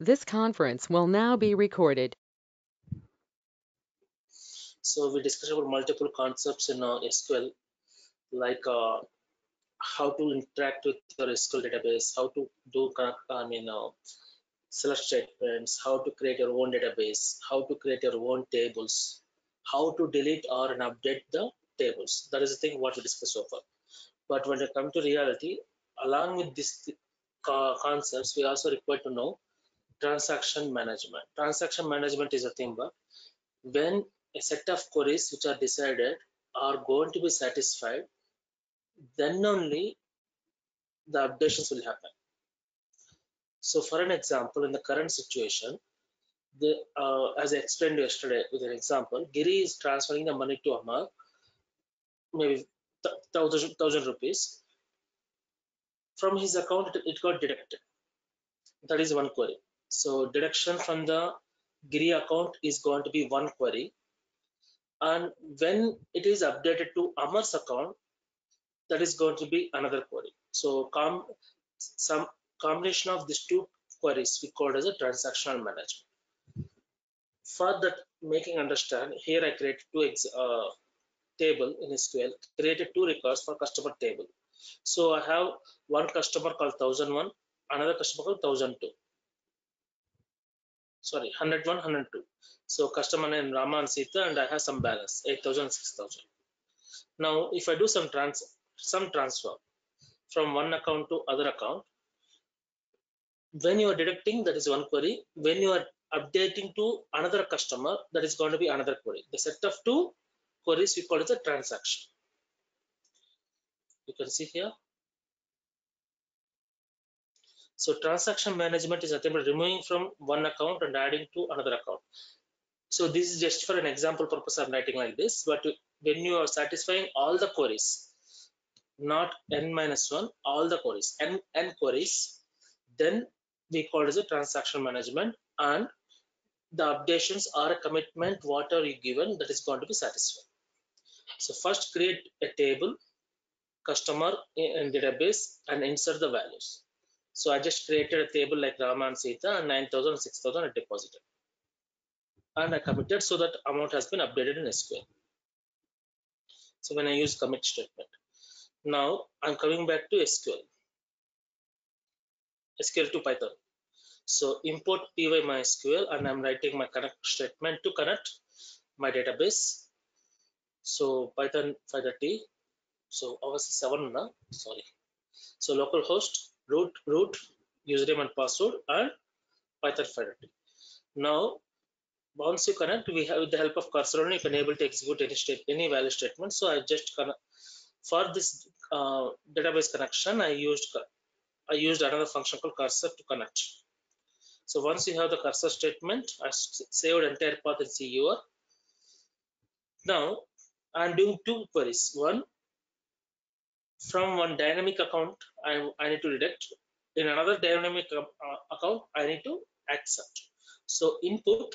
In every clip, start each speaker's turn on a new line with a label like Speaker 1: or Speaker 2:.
Speaker 1: This conference will now be recorded.
Speaker 2: So we discussed about multiple concepts in SQL, like how to interact with your SQL database, how to do select statements, how to create your own database, how to create your own tables, how to delete or and update the tables. That is the thing what we discussed so far. But when it comes to reality, along with these concepts, we also require to know transaction management. Transaction management is a thing, but when a set of queries which are decided are going to be satisfied, then only the updations will happen. So for an example, in the current situation, as I explained yesterday with an example, Giri is transferring the money to Amar, maybe 1,000 rupees. From his account, it got deducted. That is one query. So deduction from the Giri account is going to be one query. And when it is updated to Amar's account, that is going to be another query. So some combination of these two queries we call as a transactional management. For that making understand, here I created two table in SQL, created two records for customer table. So I have one customer called 1001, another customer called 1002. Sorry, 101, 102. So customer name Rama and Sita, and I have some balance 8,000, 6,000. Now if I do some transfer from one account to other account, when you are deducting, that is one query. When you are updating to another customer, that is going to be another query. The set of two queries we call it a transaction. You can see here. So transaction management is nothing but removing from one account and adding to another account. So this is just for an example purpose I'm writing like this, but when you are satisfying all the queries, not n-1, all the queries, n queries, then we call it as a transaction management, and the updations are a commitment whatever you given that is going to be satisfied. So first create a table, customer in database, and insert the values. So I just created a table like Rama and Sita, and 9,000, 6,000 I deposited. And I committed, so that amount has been updated in SQL. So when I use commit statement. Now I'm coming back to SQL to Python. So import py-mysql, and I'm writing my connect statement to connect my database. So Python 530. So obviously 7 now, sorry. So localhost, root, username and password, and Python 530. Now once you connect, we have with the help of cursor only you can able to execute any value statement. So I just connect for this database connection. I used another function called cursor to connect. So once you have the cursor statement, I saved entire path in CUR. Now I'm doing two queries. One, from one dynamic account, I need to deduct. In another dynamic account, I need to accept. So input,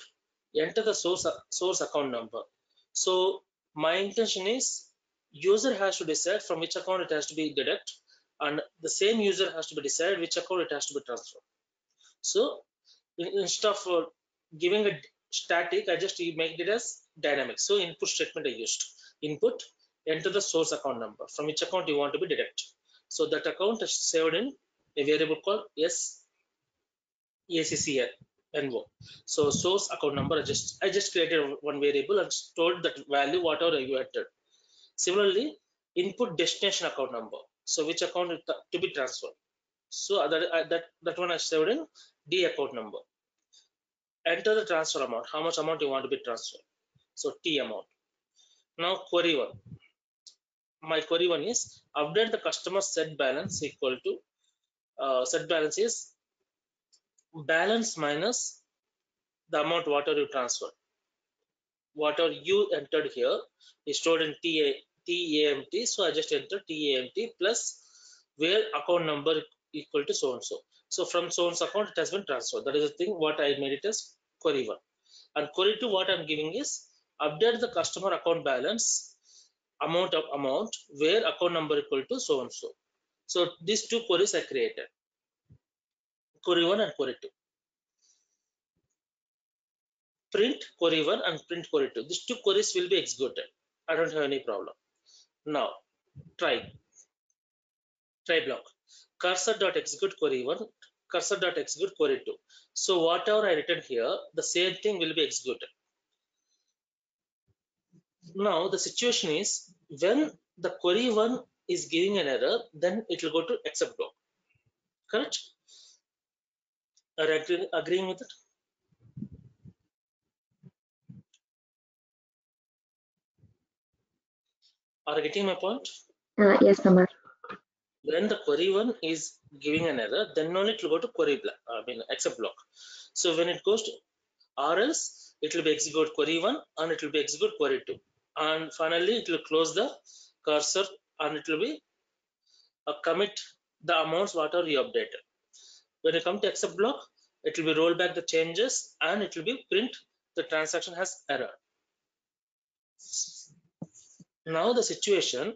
Speaker 2: enter the source account number. So my intention is user has to decide from which account it has to be deduct, and the same user has to be decided which account it has to be transferred. So instead of giving a static, I just make it as dynamic. So input statement I used. Input, enter the source account number from which account you want to be deducted. So that account is saved in a variable called SACCNO. So source account number, I just created one variable and stored that value whatever you entered. Similarly, input destination account number. So which account to be transferred. So that one I saved in D account number. Enter the transfer amount, how much amount you want to be transferred. So T amount. Now query one. My query one is update the customer set balance equal to set balance is balance minus the amount whatever you transferred. Whatever you entered here is stored in TAMT. So I just enter TAMT plus where account number equal to so and so. So from so and so account it has been transferred. That is the thing what I made it as query one. And query two, what I'm giving is update the customer account balance amount where account number equal to so and so. So these two queries I created, query one and query two. print query 1 and print query 2. These two queries will be executed. I don't have any problem. Now try block cursor.execute query 1, cursor.execute query 2. So whatever I written here, the same thing will be executed. Now the situation is when the query 1 is giving an error, then it will go to except block. Correct? Are you agreeing with it? Are you getting my point?
Speaker 3: Yes, Samar.
Speaker 2: When the query 1 is giving an error, then only it will go to query block, except block. So when it goes to, or else it will be execute query 1 and it will be execute query 2. And finally it will close the cursor and it will be commit the amounts whatever you updated. When you come to except block, it will be roll back the changes and it will be print the transaction has error. Now the situation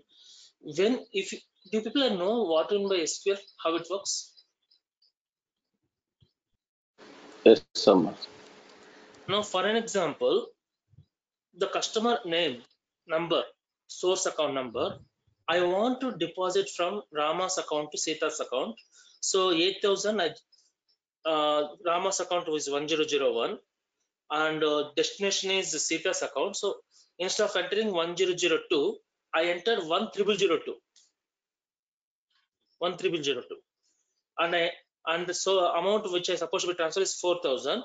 Speaker 2: when if do people know what in by SQL, how it works?
Speaker 4: Yes, Samar.
Speaker 2: Now for an example, the customer name, number, source account number, I want to deposit from Rama's account to Sita's account. So 8,000, Rama's account is 1001 and destination is Sita's account. So instead of entering 1002, I enter 13002. 13002. And so amount which I supposed to be transferred is 4,000.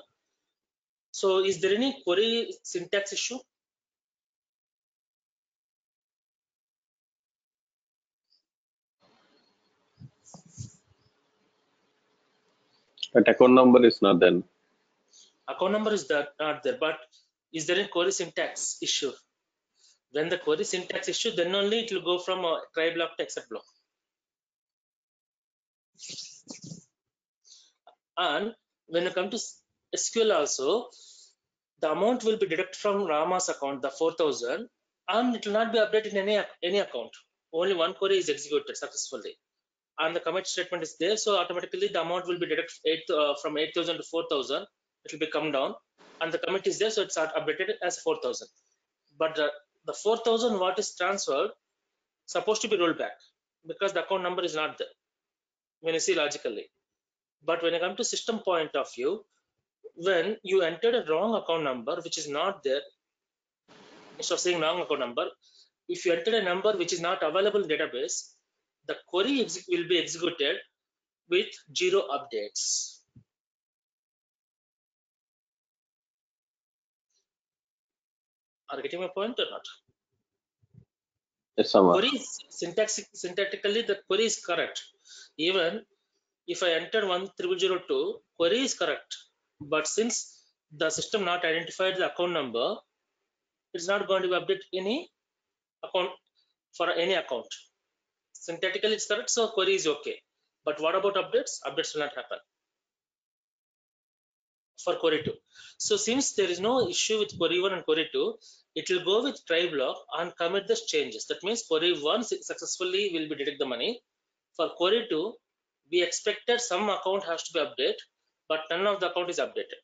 Speaker 2: So is there any query syntax issue?
Speaker 4: That account number is not then.
Speaker 2: Account number is not there, but is there any query syntax issue? When the query syntax issue, then only it will go from a try block to except block. And when you come to SQL also, the amount will be deducted from Rama's account, the 4,000, and it will not be updated in any account. Only one query is executed successfully, and the commit statement is there. So automatically the amount will be deducted from 8,000 to 4,000. It will be come down, and the commit is there, so it's updated as 4,000. But the 4,000 what is transferred supposed to be rolled back because the account number is not there when you see logically. But when you come to system point of view, when you entered a wrong account number which is not there, instead of saying wrong account number, if you entered a number which is not available in database, the query will be executed with 0 updates. Are you getting my point or not?
Speaker 4: Yes, Samar.
Speaker 2: Query syntactically the query is correct. Even if I enter 13002, query is correct. But since the system not identified the account number, it's not going to be updated any account for any account. Syntactically it's correct, so query is okay. But what about updates? Updates will not happen for query 2. So since there is no issue with query 1 and query 2, it will go with try block and commit the changes. That means query 1 successfully will be deduct the money. For query 2, we expected some account has to be updated, but none of the account is updated.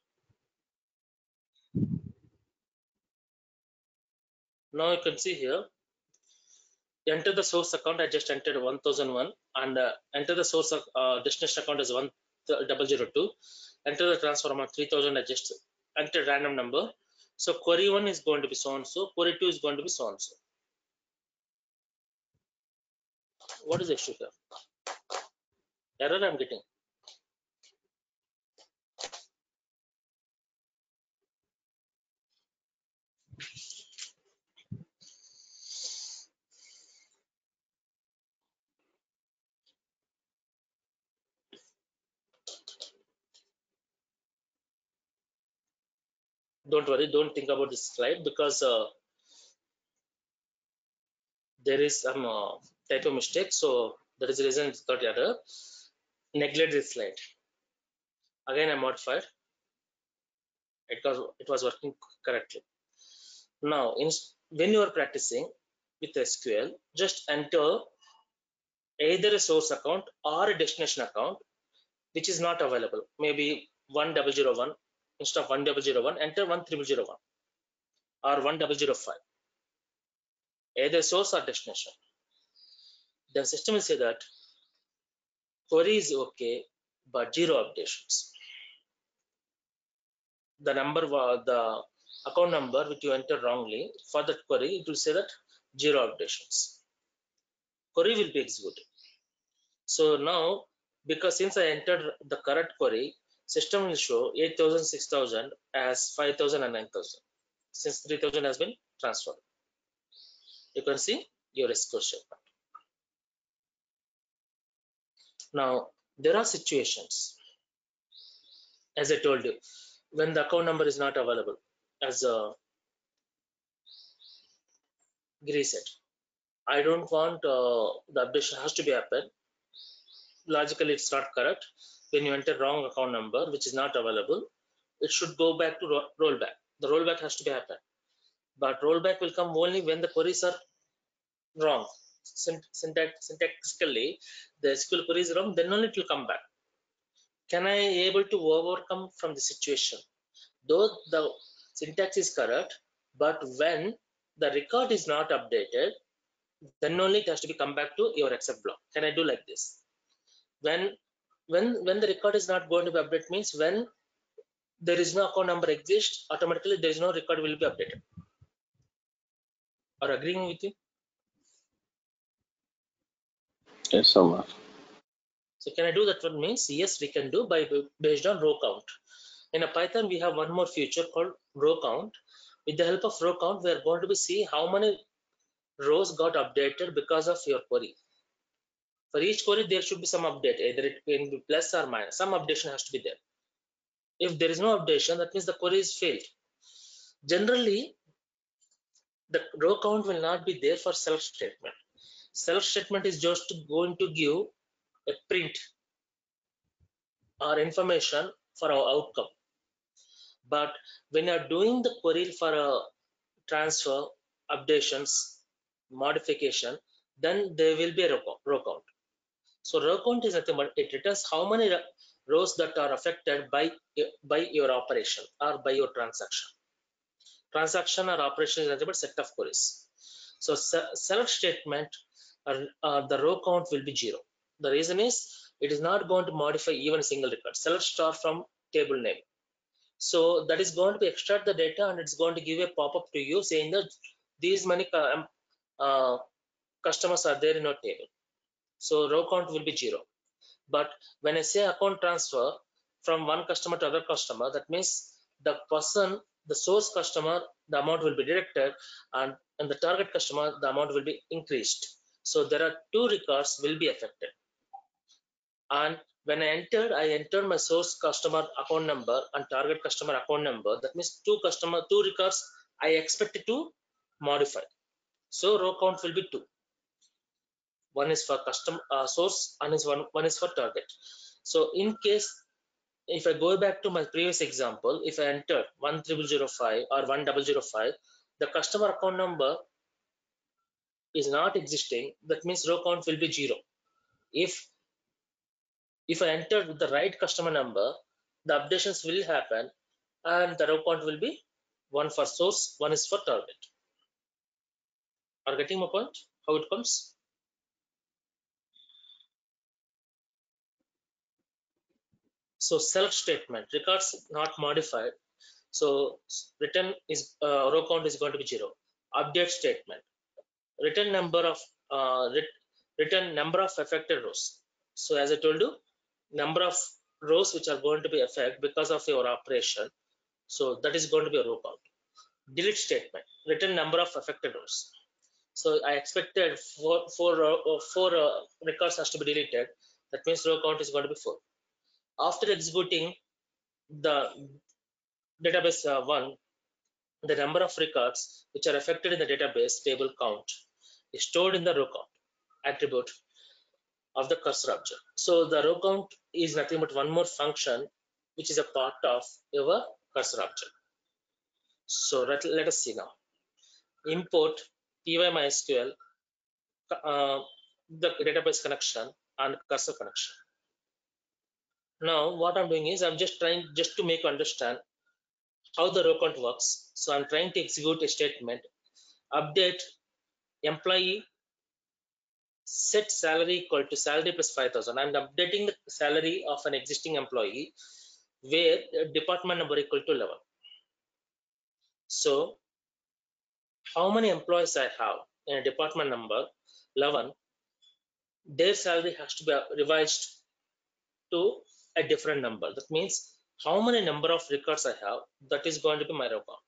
Speaker 2: Now you can see here, enter the source account. I just entered 1001 and enter the source destination account as 1002. Enter the transfer amount 3000. I just enter random number. So query 1 is going to be so and so, query 2 is going to be so and so. What is the issue here? Error I'm getting. Don't worry, don't think about this slide because there is some type of mistake. So that is the reason it's got error. Neglect this slide. Again, I modified. It was working correctly. Now, when you are practicing with SQL, just enter either a source account or a destination account which is not available. Maybe 1001 instead of 1001, enter 13001 or 1005, either source or destination. The system will say that query is okay, but 0 updations. The account number which you enter wrongly for that query, it will say that 0 updations. Query will be executed. So now, because since I entered the correct query, system will show 8,000, 6,000 as 5,000 and 9,000, since 3,000 has been transferred. You can see your SQL statement. Now, there are situations, as I told you, when the account number is not available, as Giri said. I don't want the updation has to be happen. Logically, it's not correct. When you enter wrong account number, which is not available, it should go back to rollback. The rollback has to be happen. But rollback will come only when the queries are wrong. Syntactically, the SQL query is wrong, then only it will come back. Can I able to overcome from the situation? Though the syntax is correct, but when the record is not updated, then only it has to be come back to your except block. Can I do like this? When the record is not going to be updated means when there is no account number exists, automatically there is no record will be updated. Are agreeing with you?
Speaker 4: Yes, Samar.
Speaker 2: So can I do that one means? Yes, we can do based on row count. In a Python, we have one more feature called row count. With the help of row count, we are going to see how many rows got updated because of your query. For each query, there should be some update, either it can be plus or minus. Some updation has to be there. If there is no updation, that means the query is failed. Generally, the row count will not be there for self statement. Self statement is just going to give a print or information for our outcome. But when you are doing the query for a transfer, updations, modification, then there will be a row count. So row count is nothing but it returns how many rows that are affected by your operation or by your transaction. Transaction or operation is nothing but set of queries. So self statement, the row count will be 0. The reason is it is not going to modify even a single record. Select star from table name. So that is going to extract the data and it's going to give a pop-up to you saying that these many customers are there in your table. So row count will be 0. But when I say account transfer from one customer to other customer, that means the person, the source customer, the amount will be deducted, and the target customer, the amount will be increased. So there are 2 records will be affected. And when I entered my source customer account number and target customer account number. That means 2 records I expected to modify. So row count will be 2. One is for custom source and one is for target. So in case if I go back to my previous example, if I enter 13005 or 1005, the customer account number is not existing. That means row count will be 0. If I enter the right customer number, the updations will happen and the row count will be 1 for source, 1 is for target. Are getting my point? How it comes? So self statement, records not modified. So return is row count is going to be 0. Update statement, return number of affected rows. So as I told you, number of rows which are going to be affected because of your operation. So that is going to be a row count. Delete statement, return number of affected rows. So I expected four records has to be deleted. That means row count is going to be 4. After executing the database 1, the number of records which are affected in the database table count is stored in the row count attribute of the cursor object. So the row count is nothing but one more function which is a part of your cursor object. So let us see now. Import PyMySQL, the database connection and cursor connection. Now what I'm doing is I'm just trying to make you understand how the row count works. So I'm trying to execute a statement, update employee set salary equal to salary plus 5,000. I'm updating the salary of an existing employee where department number equal to 11. So how many employees I have in a department number 11, their salary has to be revised to a different number. That means how many number of records I have, that is going to be my row count.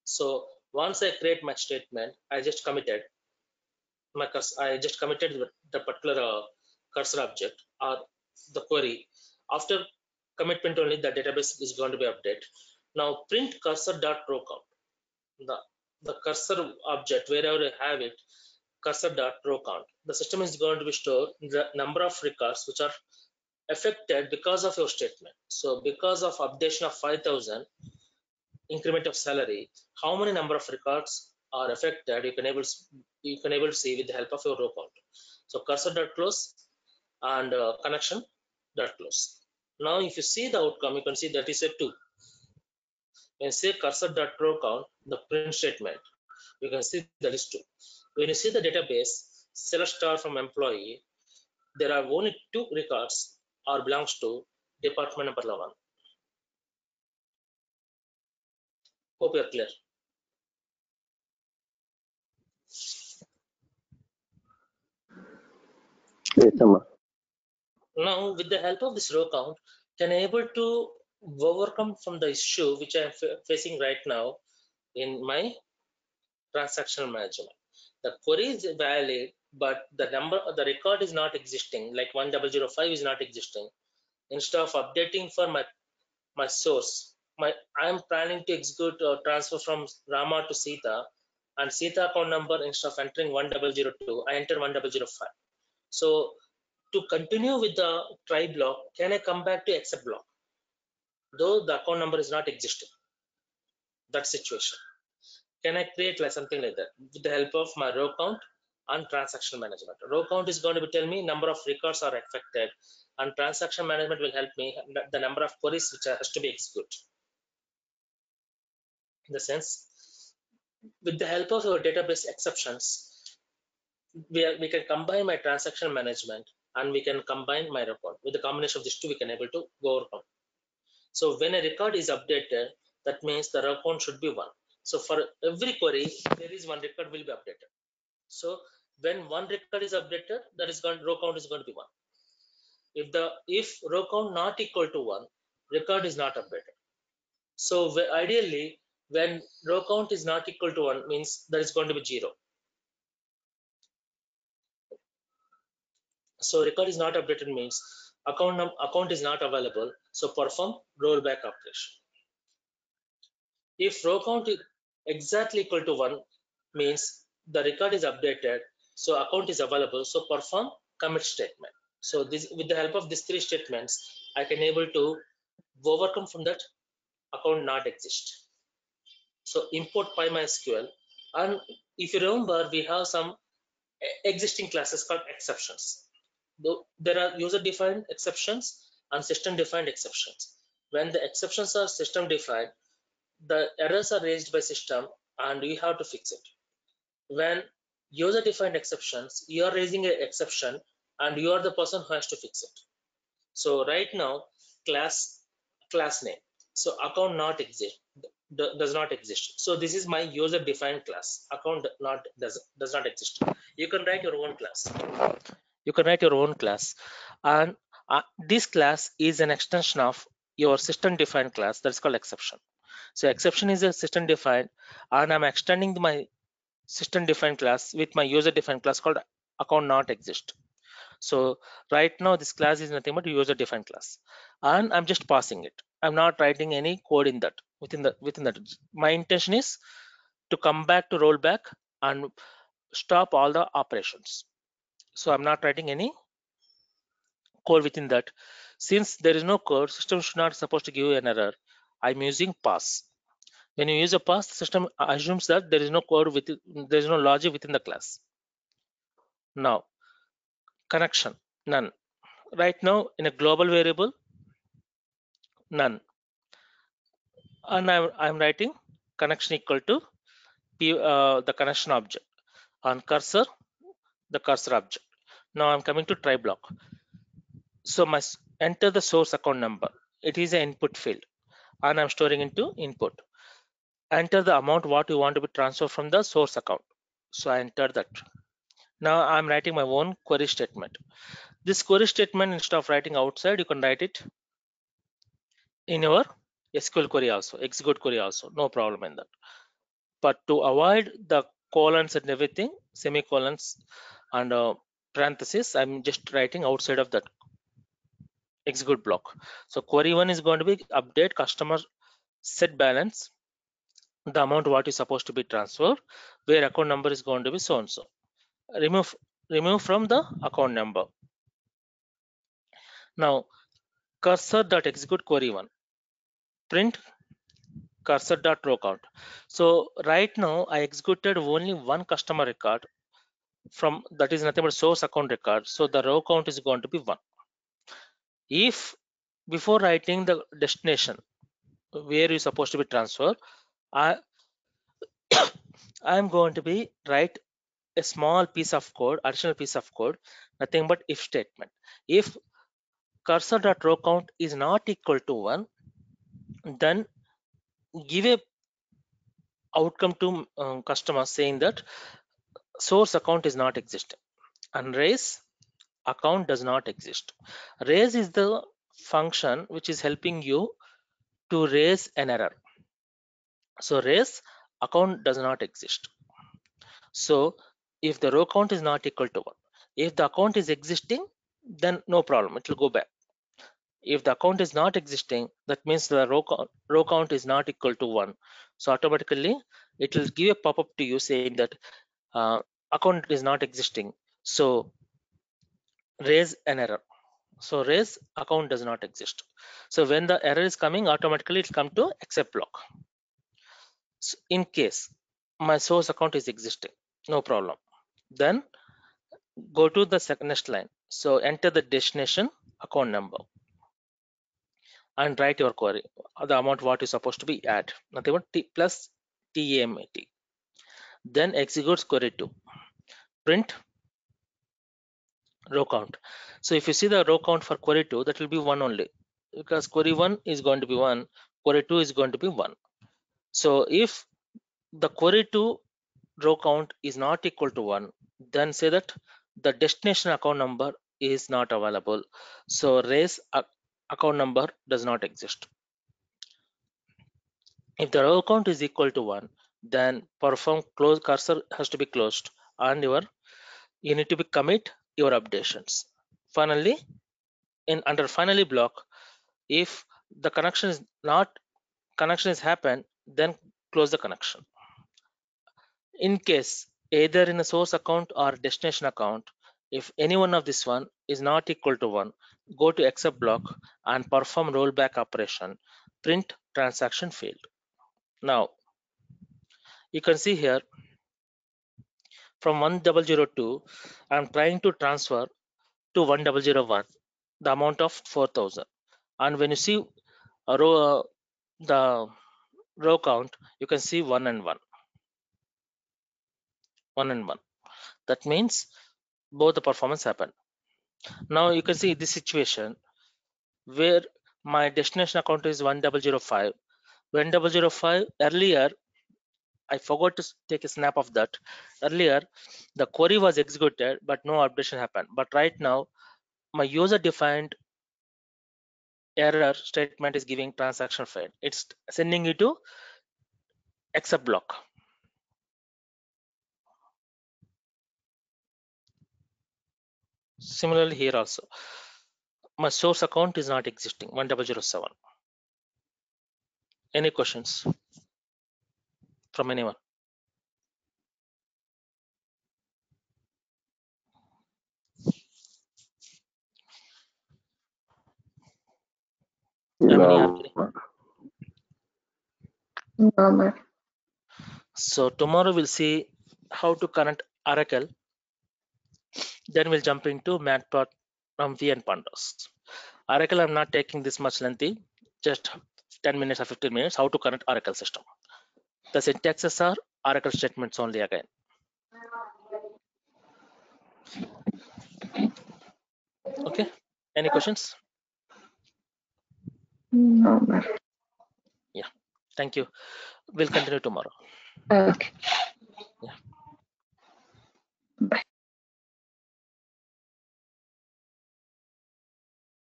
Speaker 2: So once I create my statement, I just committed the particular cursor object or the query. After commitment only, the database is going to be updated. Now print cursor dot row count. The cursor object, wherever you have it, cursor dot row count. The system is going to be stored the number of records which are affected because of your statement. So because of updation of 5,000 increment of salary, how many number of records are affected, you can able to see with the help of your row count. So cursor dot close and connection dot close. Now if you see the outcome, you can see that is a 2. When you say cursor dot row count, the print statement, you can see that is 2. When you see the database select star from employee, there are only 2 records or belongs to department number 11. Hope you are clear.
Speaker 4: Yes, Amma.
Speaker 2: Now with the help of this row count, can I able to overcome from the issue which I am facing right now in my transactional management. The query is valid, but the record is not existing, like 1005 is not existing. Instead of updating for my source, I am planning to execute or transfer from Rama to Sita, and Sita account number, instead of entering 1002, I enter 1005. So to continue with the try block, can I come back to except block, though the account number is not existing? That situation, can I create like something like that with the help of my row count and transaction management? Row count is going to tell me number of records are affected, and transaction management will help me the number of queries which has to be executed. In the sense, with the help of our database exceptions, we can combine my transaction management and we can combine my record. With the combination of these two, we can able to go overcome. So when a record is updated, that means the row count should be 1. So for every query, there is one record will be updated. So when one record is updated, that is going row count is going to be 1. If row count not equal to 1, record is not updated. So ideally, when row count is not equal to 1, means there is going to be 0. So record is not updated means account is not available. So perform rollback operation. If row count is exactly equal to 1, means the record is updated, so account is available. So perform commit statement. So this, with the help of these 3 statements, I can able to overcome from that account not exist. So import PyMySQL, and if you remember, we have some existing classes called exceptions. There are user-defined exceptions and system-defined exceptions. When the exceptions are system-defined, the errors are raised by system and we have to fix it. When user-defined exceptions, you are raising an exception and you are the person who has to fix it. So right now, class name, so account not exist, does not exist. So this is my user-defined class. Account does not exist. You can write your own class. And this class is an extension of your system-defined class that's called exception. So exception is a system-defined, and I'm extending my system-defined class with my user-defined class called account not exist. So right now this class is nothing but user-defined class, and I'm just passing it. I'm not writing any code in that within that. My intention is to come back to rollback and stop all the operations. So I'm not writing any code within that. Since there is no code, system should not supposed to give you an error. I'm using pass. When you use a pass, the system assumes that there is no code there is no logic within the class. Now connection none. Right now in a global variable none. and I'm writing connection equal to the connection object. On cursor, the cursor object. Now I'm coming to try block. So enter the source account number. It is an input field, and I'm storing into input. Enter the amount what you want to be transferred from the source account. So I enter that. Now I'm writing my own query statement. This query statement, instead of writing outside, you can write it in your SQL query also, execute query also, no problem in that. But to avoid the colons and everything, semicolons and parentheses, I'm just writing outside of that execute block. So query 1 is going to be update customer set balance, the amount what is supposed to be transferred, where account number is going to be so and so. Remove from the account number. Now cursor.execute query 1, print cursor.row count. So right now I executed only one customer record from, that is nothing but source account record. So the row count is going to be 1. If before writing the destination where you supposed to be transferred, I am going to be write a small piece of code, additional piece of code, nothing but if statement. If cursor.row count is not equal to 1, then give a outcome to customer saying that source account is not existing, and raise account does not exist. Raise is the function which is helping you to raise an error. So raise account does not exist. So if the row count is not equal to 1, if the account is existing, then no problem, it will go back. If the account is not existing, that means the row count is not equal to 1. So automatically it will give a pop-up to you saying that account is not existing. So raise an error. So raise account does not exist. So when the error is coming, automatically it come to except block. So in case my source account is existing, no problem. Then go to the next line. So enter the destination account number and write your query. The amount what is supposed to be add, nothing but T plus TAMAT. Then executes query 2. Print row count. So if you see the row count for query 2, that will be 1 only, because query 1 is going to be 1, query 2 is going to be 1. So if the query 2 row count is not equal to 1, then say that the destination account number is not available. So raise account number does not exist. If the row count is equal to 1, then perform close, cursor has to be closed, and you need to be commit your updations. Finally, in under finally block, if the connection is happened, then close the connection. In case either in a source account or destination account, if any one of this one is not equal to 1, go to except block and perform rollback operation, print transaction failed. Now you can see here from 1002, I'm trying to transfer to 1001 the amount of 4,000, and when you see a row, the row count, you can see 1 and 1. That means both the performance happened. Now you can see this situation where my destination account is 1005. 1005 earlier, I forgot to take a snap of that. Earlier, the query was executed, but no updation happened. But right now, my user defined error statement is giving transaction failed. It's sending you to except block. Similarly here also, my source account is not existing, 1007. Any questions from anyone?
Speaker 4: No.
Speaker 3: Normal.
Speaker 2: So tomorrow we'll see how to connect Oracle. Then we'll jump into Matplotlib and Pandas. Oracle, I'm not taking this much lengthy, just 10 minutes or 15 minutes how to connect Oracle system. The syntaxes are Oracle statements only again. Okay, any questions?
Speaker 3: No, ma'am.
Speaker 2: Yeah, thank you. We'll continue tomorrow.
Speaker 3: Okay.